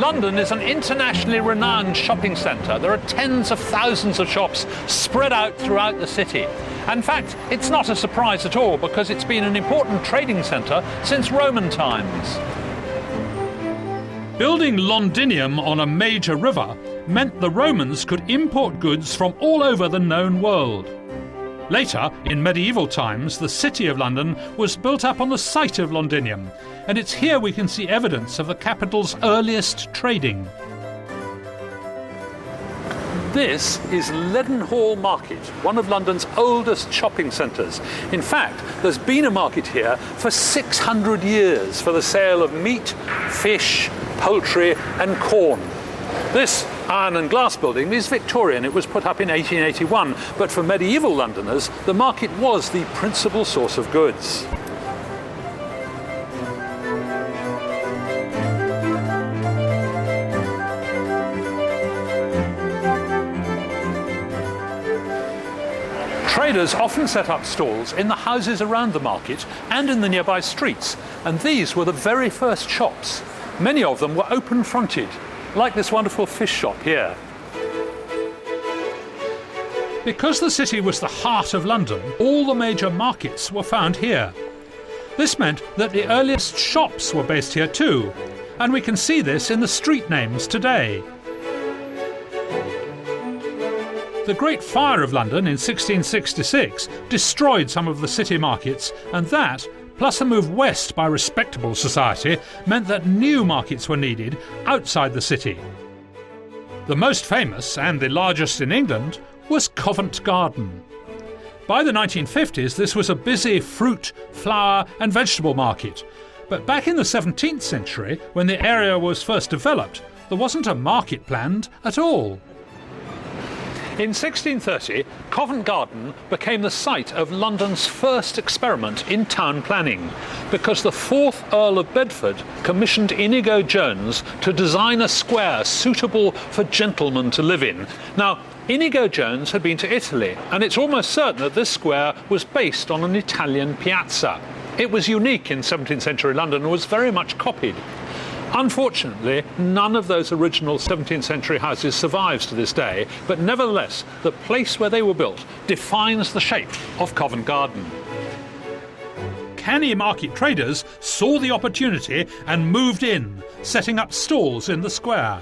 London is an internationally renowned shopping centre. There are tens of thousands of shops spread out throughout the city. In fact, it's not a surprise at all because it's been an important trading centre since Roman times. Building Londinium on a major river meant the Romans could import goods from all over the known world. Later, in medieval times, the city of London was built up on the site of Londinium, and it's here we can see evidence of the capital's earliest trading. This is Leadenhall Market, one of London's oldest shopping centres. In fact, there's been a market here for 600 years for the sale of meat, fish, poultry and corn. This iron and glass building is Victorian. It was put up in 1881, but for medieval Londoners, the market was the principal source of goods. Traders often set up stalls in the houses around the market and in the nearby streets, and these were the very first shops. Many of them were open-fronted, like this wonderful fish shop here. Because the city was the heart of London, all the major markets were found here. This meant that the earliest shops were based here too, and we can see this in the street names today. The Great Fire of London in 1666 destroyed some of the city markets, and that, plus a move west by respectable society, meant that new markets were needed outside the city. The most famous, and the largest in England, was Covent Garden. By the 1950s, this was a busy fruit, flower and vegetable market. But back in the 17th century, when the area was first developed, there wasn't a market planned at all. In 1630, Covent Garden became the site of London's first experiment in town planning, because the 4th Earl of Bedford commissioned Inigo Jones to design a square suitable for gentlemen to live in. Now, Inigo Jones had been to Italy, and it's almost certain that this square was based on an Italian piazza. It was unique in 17th century London and was very much copied. Unfortunately, none of those original 17th century houses survives to this day, but nevertheless, the place where they were built defines the shape of Covent Garden. Canny market traders saw the opportunity and moved in, setting up stalls in the square.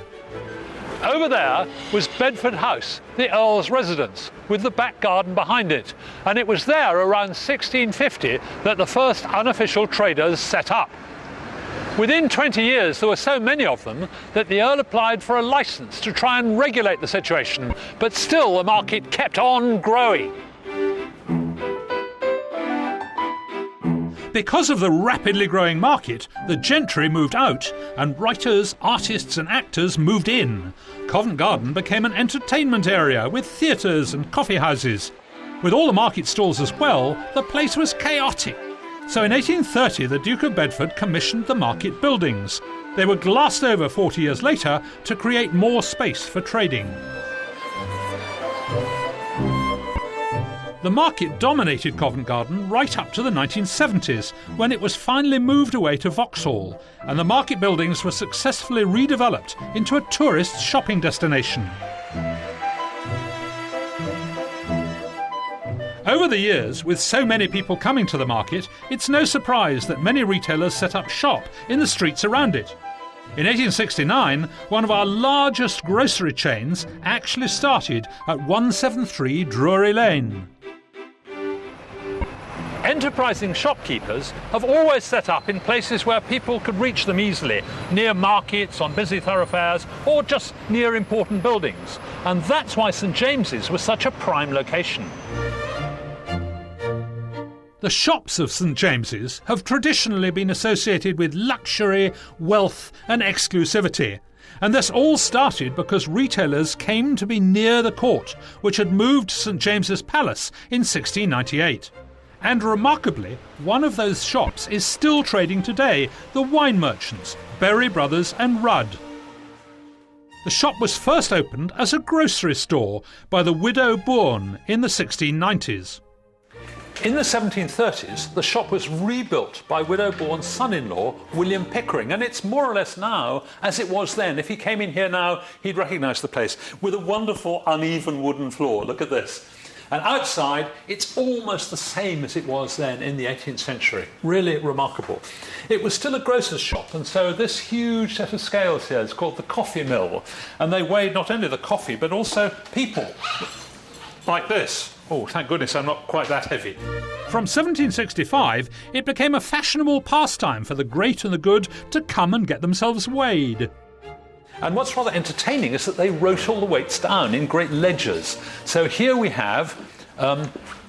Over there was Bedford House, the Earl's residence, with the back garden behind it, and it was there around 1650 that the first unofficial traders set up. Within 20 years, there were so many of them that the Earl applied for a licence to try and regulate the situation, but still the market kept on growing. Because of the rapidly growing market, the gentry moved out and writers, artists and actors moved in. Covent Garden became an entertainment area with theatres and coffee houses. With all the market stalls as well, the place was chaotic. So in 1830, the Duke of Bedford commissioned the market buildings. They were glassed over 40 years later to create more space for trading. The market dominated Covent Garden right up to the 1970s, when it was finally moved away to Vauxhall, and the market buildings were successfully redeveloped into a tourist shopping destination. Over the years, with so many people coming to the market, it's no surprise that many retailers set up shop in the streets around it. In 1869, one of our largest grocery chains actually started at 173 Drury Lane. Enterprising shopkeepers have always set up in places where people could reach them easily, near markets, on busy thoroughfares, or just near important buildings. And that's why St James's was such a prime location. The shops of St James's have traditionally been associated with luxury, wealth and exclusivity. And this all started because retailers came to be near the court, which had moved to St James's Palace in 1698. And remarkably, one of those shops is still trading today, the wine merchants, Berry Brothers and Rudd. The shop was first opened as a grocery store by the widow Bourne in the 1690s. In the 1730s, the shop was rebuilt by widow-born son-in-law William Pickering, and it's more or less now as it was then. If he came in here now, he'd recognise the place, with a wonderful uneven wooden floor. Look at this. And outside, it's almost the same as it was then in the 18th century. Really remarkable. It was still a grocer's shop, and so this huge set of scales here is called the coffee mill, and they weighed not only the coffee, but also people, like this. Oh, thank goodness I'm not quite that heavy. From 1765, it became a fashionable pastime for the great and the good to come and get themselves weighed. And what's rather entertaining is that they wrote all the weights down in great ledgers. So here we have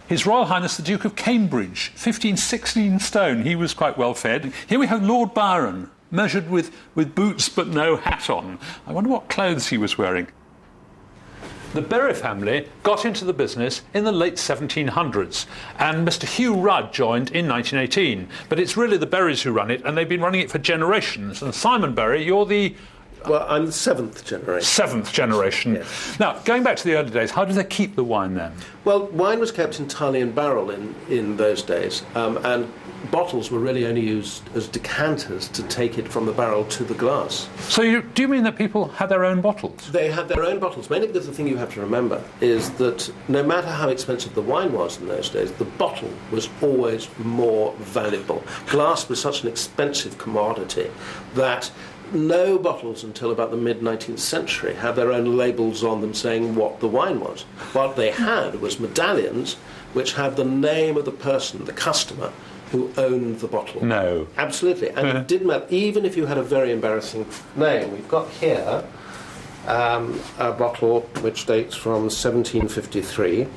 His Royal Highness the Duke of Cambridge, 1516 stone. He was quite well fed. Here we have Lord Byron, measured with boots but no hat on. I wonder what clothes he was wearing. The Berry family got into the business in the late 1700s, and Mr. Hugh Rudd joined in 1918. But it's really the Berrys who run it, and they've been running it for generations. And Simon Berry, you're the... Well, I'm the seventh generation. Seventh generation. Yes. Now, going back to the early days, how did they keep the wine then? Well, wine was kept entirely in barrel in those days, and bottles were really only used as decanters to take it from the barrel to the glass. So do you mean that people had their own bottles? They had their own bottles, mainly because the thing you have to remember is that no matter how expensive the wine was in those days, the bottle was always more valuable. Glass was such an expensive commodity that no bottles until about the mid-19th century had their own labels on them saying what the wine was. What they had was medallions which had the name of the person, the customer, who owned the bottle. No. Absolutely. And it didn't matter, even if you had a very embarrassing name. We've got here a bottle which dates from 1753.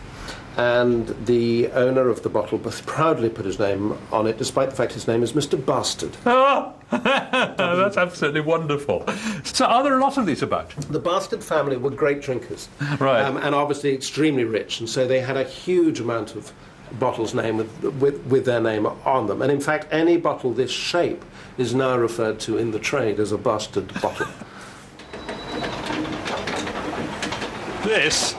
And the owner of the bottle proudly put his name on it, despite the fact his name is Mr. Bastard. Oh, that's absolutely wonderful. So are there a lot of these about? The Bastard family were great drinkers. Right. And obviously extremely rich, and so they had a huge amount of bottles named with their name on them. And in fact, any bottle this shape is now referred to in the trade as a Bastard bottle. This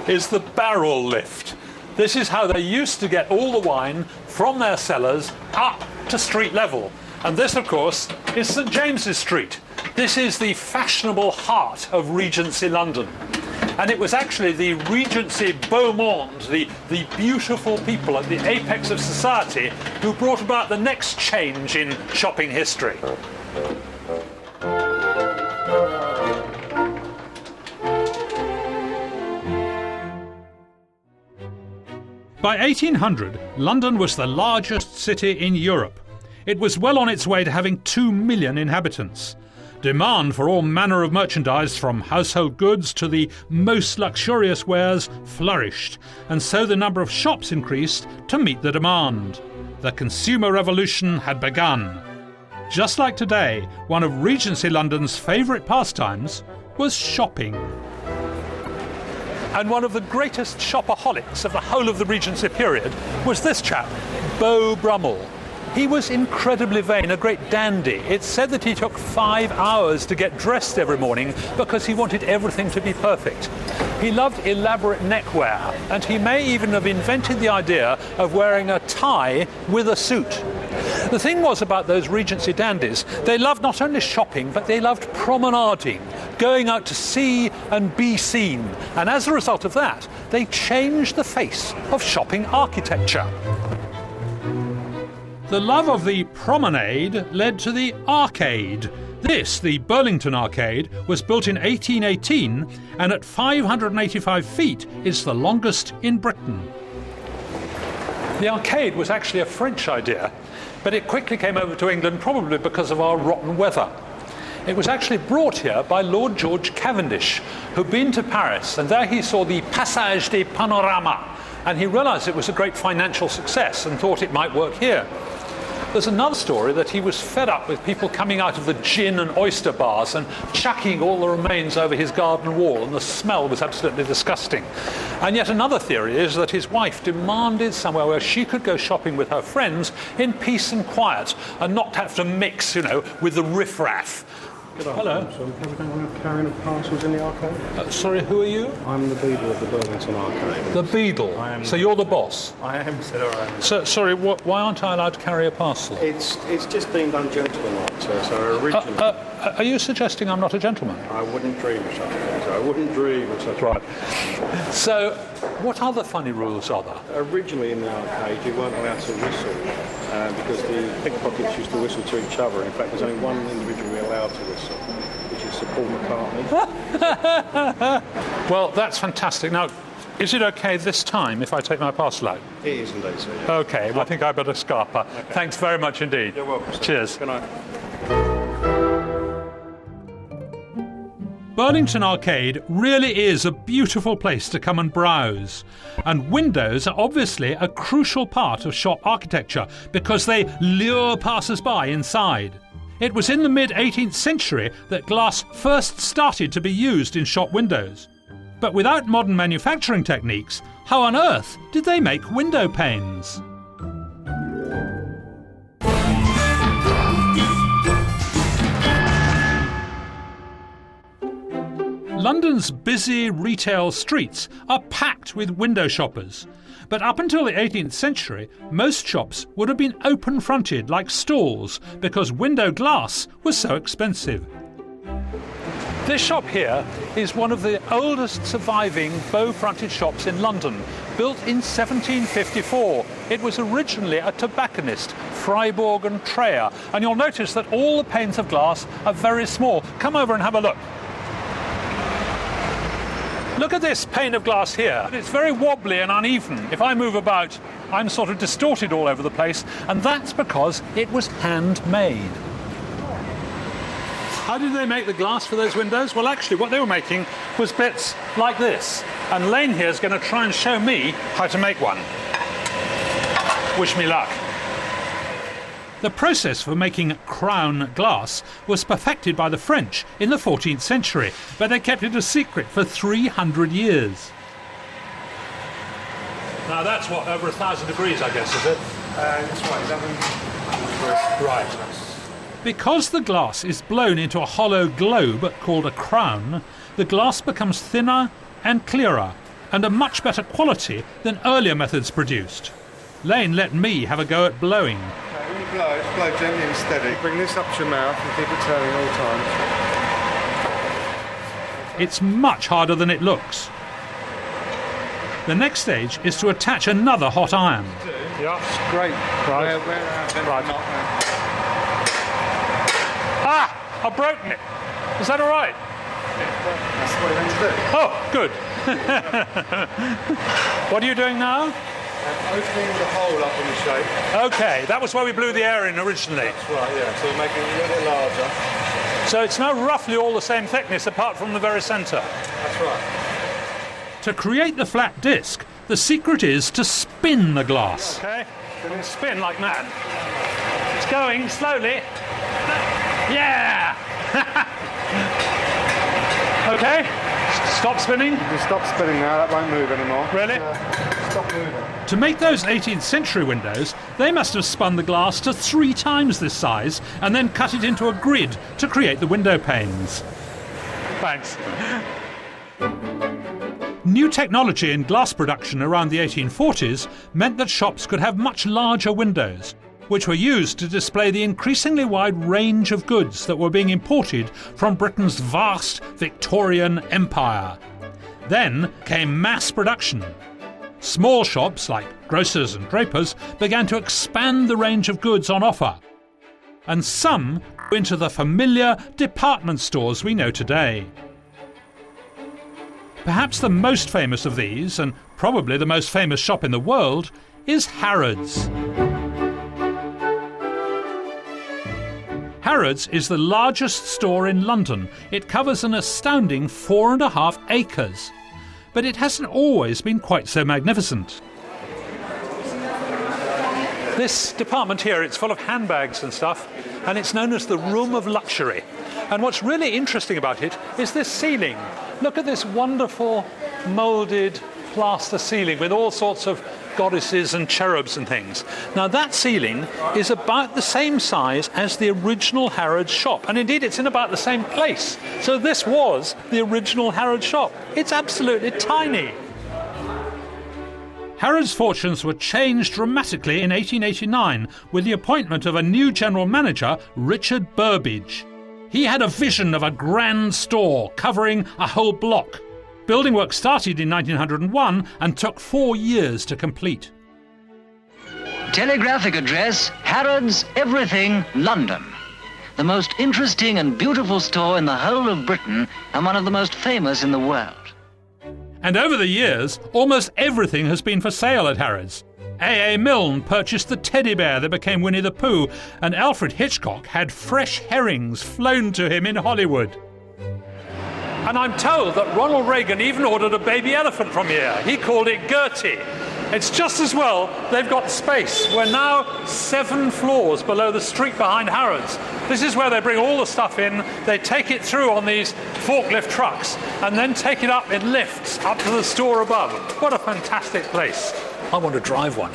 is the barrel lift. This is how they used to get all the wine from their cellars up to street level. And this, of course, is St James's Street. This is the fashionable heart of Regency London. And it was actually the Regency beau monde, the beautiful people at the apex of society, who brought about the next change in shopping history. By 1800, London was the largest city in Europe. It was well on its way to having 2 million inhabitants. Demand for all manner of merchandise, from household goods to the most luxurious wares, flourished, and so the number of shops increased to meet the demand. The consumer revolution had begun. Just like today, one of Regency London's favourite pastimes was shopping. And one of the greatest shopaholics of the whole of the Regency period was this chap, Beau Brummell. He was incredibly vain, a great dandy. It's said that he took 5 hours to get dressed every morning because he wanted everything to be perfect. He loved elaborate neckwear, and he may even have invented the idea of wearing a tie with a suit. The thing was about those Regency dandies, they loved not only shopping, but they loved promenading, going out to see and be seen. And as a result of that, they changed the face of shopping architecture. The love of the promenade led to the arcade. This, the Burlington Arcade, was built in 1818 and at 585 feet is the longest in Britain. The arcade was actually a French idea, but it quickly came over to England probably because of our rotten weather. It was actually brought here by Lord George Cavendish, who'd been to Paris, and there he saw the Passage des Panoramas, and he realised it was a great financial success and thought it might work here. There's another story that he was fed up with people coming out of the gin and oyster bars and chucking all the remains over his garden wall, and the smell was absolutely disgusting. And yet another theory is that his wife demanded somewhere where she could go shopping with her friends in peace and quiet and not have to mix, with the riffraff. Hello. Have you done a carrying of parcels in the arcade? Sorry, who are you? I'm the beadle of the Burlington Arcade. The beadle. So you're the boss? I am, sir. So, sorry, why aren't I allowed to carry a parcel? It's just been done gentlemanlike, sir. So originally... Are you suggesting I'm not a gentleman? I wouldn't dream of such things. I wouldn't dream of such Right. So, what other funny rules are there? Originally in the arcade, you weren't allowed to whistle because the pickpockets used to whistle to each other. In fact, there's only one individual allowed to whistle, which is Sir Paul McCartney. Well, that's fantastic. Now, is it okay this time if I take my parcel out? It is indeed, sir. Yeah. Okay, well, I think I better scarper. Okay. Thanks very much indeed. You're welcome, sir. Cheers. Good night. Burlington Arcade really is a beautiful place to come and browse. And windows are obviously a crucial part of shop architecture because they lure passers-by inside. It was in the mid-18th century that glass first started to be used in shop windows. But without modern manufacturing techniques, how on earth did they make window panes? London's busy retail streets are packed with window shoppers. But up until the 18th century, most shops would have been open-fronted like stalls because window glass was so expensive. This shop here is one of the oldest surviving bow-fronted shops in London, built in 1754. It was originally a tobacconist, Freiburg and Treyer, and you'll notice that all the panes of glass are very small. Come over and have a look. Look at this pane of glass here. It's very wobbly and uneven. If I move about, I'm sort of distorted all over the place, and that's because it was handmade. How did they make the glass for those windows? Well, actually, what they were making was bits like this. And Lane here is going to try and show me how to make one. Wish me luck. The process for making crown glass was perfected by the French in the 14th century, but they kept it a secret for 300 years. Now that's what, over 1,000 degrees, I guess, is it? That's right, Right. Because the glass is blown into a hollow globe called a crown, the glass becomes thinner and clearer, and a much better quality than earlier methods produced. Lane let me have a go at blowing. When you blow gently and steady. Bring this up to your mouth and keep it turning all times. It's much harder than it looks. The next stage is to attach another hot iron. Yeah, it's great. Right. Right. Ah! I've broken it. Is that all right? That's what you're going to do. Oh, good. What are you doing now? Opening the hole up in the shape. Okay, that was where we blew the air in originally. That's right, yeah. So you're making it a little bit larger. So it's now roughly all the same thickness apart from the very centre. That's right. To create the flat disc, the secret is to spin the glass. Okay, and spin like mad. It's going slowly. Yeah! Okay, stop spinning. You stop spinning now, that won't move anymore. Really? Stop moving. To make those 18th century windows, they must have spun the glass to 3 times this size and then cut it into a grid to create the window panes. Thanks. New technology in glass production around the 1840s meant that shops could have much larger windows, which were used to display the increasingly wide range of goods that were being imported from Britain's vast Victorian empire. Then came mass production. Small shops, like grocers and drapers, began to expand the range of goods on offer. And some grew into the familiar department stores we know today. Perhaps the most famous of these, and probably the most famous shop in the world, is Harrods. Harrods is the largest store in London. It covers an astounding 4.5 acres. But it hasn't always been quite so magnificent. This department here, it's full of handbags and stuff, and it's known as the Room of Luxury. And what's really interesting about it is this ceiling. Look at this wonderful moulded plaster ceiling with all sorts of goddesses and cherubs and things. Now that ceiling is about the same size as the original Harrods shop, and indeed it's in about the same place. So this was the original Harrods shop. It's absolutely tiny. Harrods' fortunes were changed dramatically in 1889 with the appointment of a new general manager, Richard Burbage. He had a vision of a grand store covering a whole block. Building work started in 1901 and took 4 years to complete. Telegraphic address, Harrods, Everything, London. The most interesting and beautiful store in the whole of Britain and one of the most famous in the world. And over the years, almost everything has been for sale at Harrods. A.A. Milne purchased the teddy bear that became Winnie the Pooh, and Alfred Hitchcock had fresh herrings flown to him in Hollywood. And I'm told that Ronald Reagan even ordered a baby elephant from here. He called it Gertie. It's just as well they've got space. We're now 7 floors below the street behind Harrods. This is where they bring all the stuff in. They take it through on these forklift trucks and then take it up in lifts up to the store above. What a fantastic place. I want to drive one.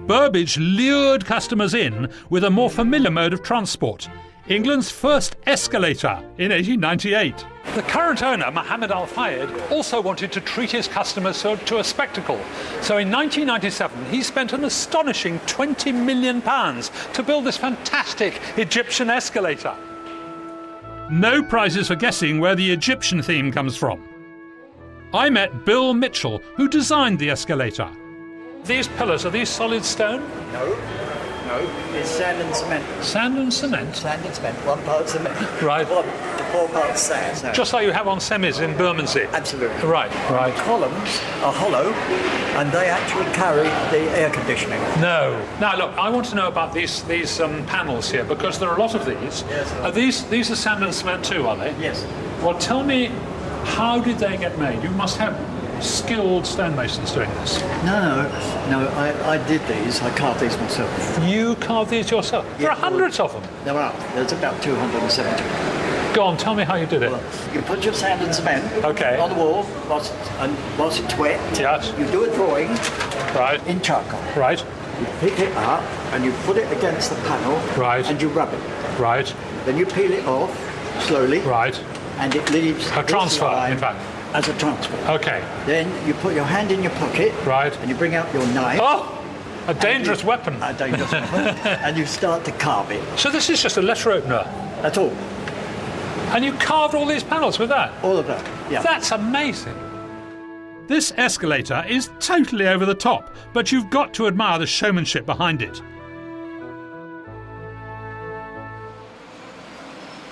Burbage lured customers in with a more familiar mode of transport. England's first escalator in 1898. The current owner, Mohammed Al Fayed, also wanted to treat his customers to a spectacle. So in 1997, he spent an astonishing £20 million to build this fantastic Egyptian escalator. No prizes for guessing where the Egyptian theme comes from. I met Bill Mitchell, who designed the escalator. These pillars, are these solid stone? No, it's sand and cement. Sand and cement? Sand and cement, 1 part cement. Right. 4 parts sand. Just like you have on semis in Bermondsey? Absolutely. Right. The columns are hollow and they actually carry the air conditioning. No. Now look, I want to know about these panels here, because there are a lot of these. Yes. These are sand and cement too, are they? Yes. Well, tell me, how did they get made? You must have skilled stonemasons doing this. No, I did these. I carved these myself. You carved these yourself? Yeah, there are hundreds of them. There are. There's about 270. Go on, tell me how you did it. Well, you put your sand and cement on the wall whilst it's wet. Yes. You do a drawing in charcoal. Right. You pick it up and you put it against the panel. Right. And you rub it. Right. Then you peel it off slowly. Right. And it leaves a transfer, in fact. As a transfer. Okay. Then you put your hand in your pocket. Right. And you bring out your knife. Oh! A dangerous weapon. A dangerous weapon. And you start to carve it. So this is just a letter opener? That's all. And you carved all these panels with that? All of that, yeah. That's amazing. This escalator is totally over the top, but you've got to admire the showmanship behind it.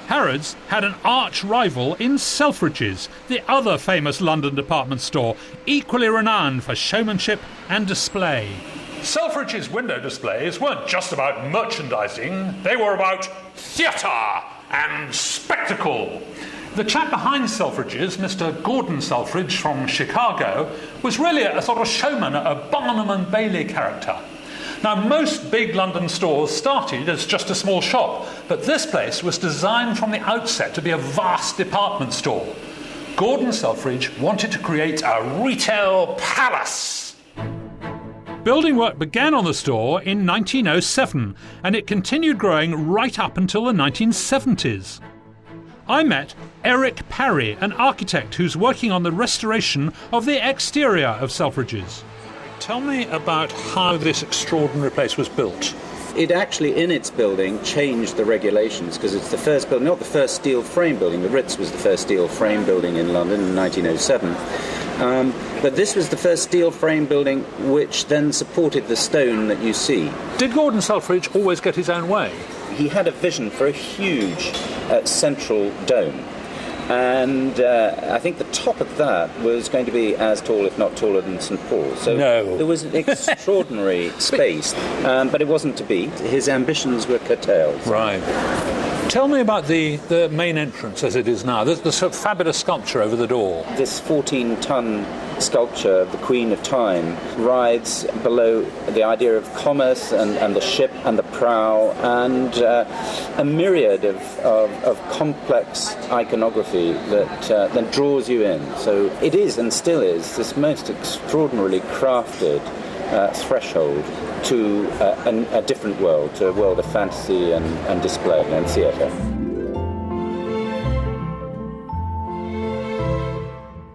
Harrods had an arch rival in Selfridges, the other famous London department store, equally renowned for showmanship and display. Selfridges' window displays weren't just about merchandising, they were about theatre and spectacle. The chap behind Selfridges, Mr. Gordon Selfridge from Chicago, was really a sort of showman, a Barnum and Bailey character. Now, most big London stores started as just a small shop, but this place was designed from the outset to be a vast department store. Gordon Selfridge wanted to create a retail palace. Building work began on the store in 1907, and it continued growing right up until the 1970s. I met Eric Parry, an architect who's working on the restoration of the exterior of Selfridges. Tell me about how this extraordinary place was built. It actually, in its building, changed the regulations because it's the first building, not the first steel frame building. The Ritz was the first steel frame building in London in 1907. But this was the first steel frame building which then supported the stone that you see. Did Gordon Selfridge always get his own way? He had a vision for a huge central dome. And I think the top of that was going to be as tall, if not taller, than St. Paul's. So there was an extraordinary space, but it wasn't to be. His ambitions were curtailed. Right. Tell me about the main entrance as it is now. There's the sort of fabulous sculpture over the door. This 14-ton sculpture of the Queen of Time rides below the idea of commerce and the ship and the prow and a myriad of complex iconography that draws you in. So it is and still is this most extraordinarily crafted threshold to a different world, to a world of fantasy and display and theatre.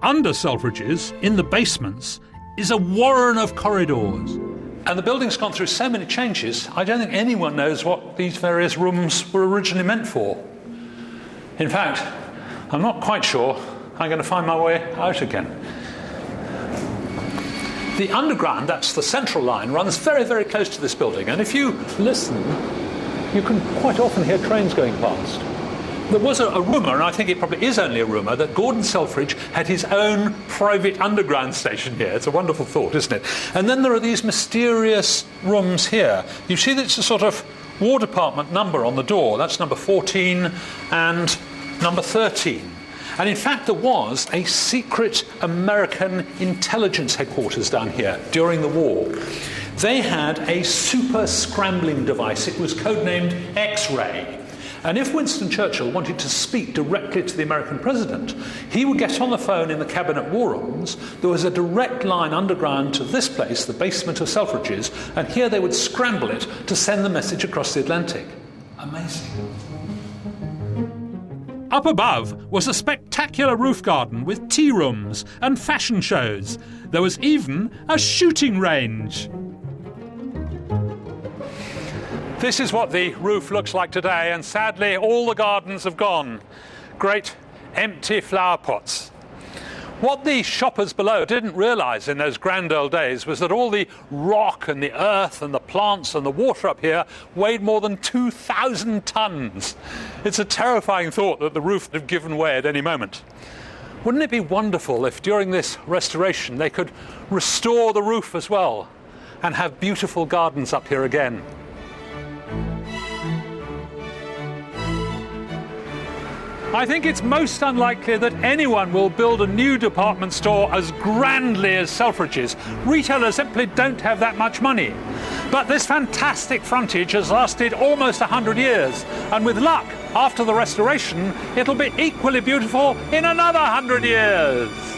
Under Selfridges, in the basements, is a warren of corridors. And the building's gone through so many changes, I don't think anyone knows what these various rooms were originally meant for. In fact, I'm not quite sure I'm going to find my way out again. The underground, that's the central line, runs very, very close to this building, and if you listen, you can quite often hear trains going past. There was a rumour, and I think it probably is only a rumour, that Gordon Selfridge had his own private underground station here. It's a wonderful thought, isn't it? And then there are these mysterious rooms here. You see that it's a sort of War Department number on the door. That's number 14 and number 13. And in fact, there was a secret American intelligence headquarters down here during the war. They had a super scrambling device. It was codenamed X-ray. And if Winston Churchill wanted to speak directly to the American president, he would get on the phone in the Cabinet War Rooms. There was a direct line underground to this place, the basement of Selfridges, and here they would scramble it to send the message across the Atlantic. Amazing. Up above was a spectacular roof garden with tea rooms and fashion shows. There was even a shooting range. This is what the roof looks like today, and sadly all the gardens have gone. Great empty flower pots. What the shoppers below didn't realise in those grand old days was that all the rock and the earth and the plants and the water up here weighed more than 2,000 tons. It's a terrifying thought that the roof would have given way at any moment. Wouldn't it be wonderful if during this restoration they could restore the roof as well and have beautiful gardens up here again? I think it's most unlikely that anyone will build a new department store as grandly as Selfridges. Retailers simply don't have that much money. But this fantastic frontage has lasted almost 100 years, and with luck, after the restoration, it'll be equally beautiful in another 100 years.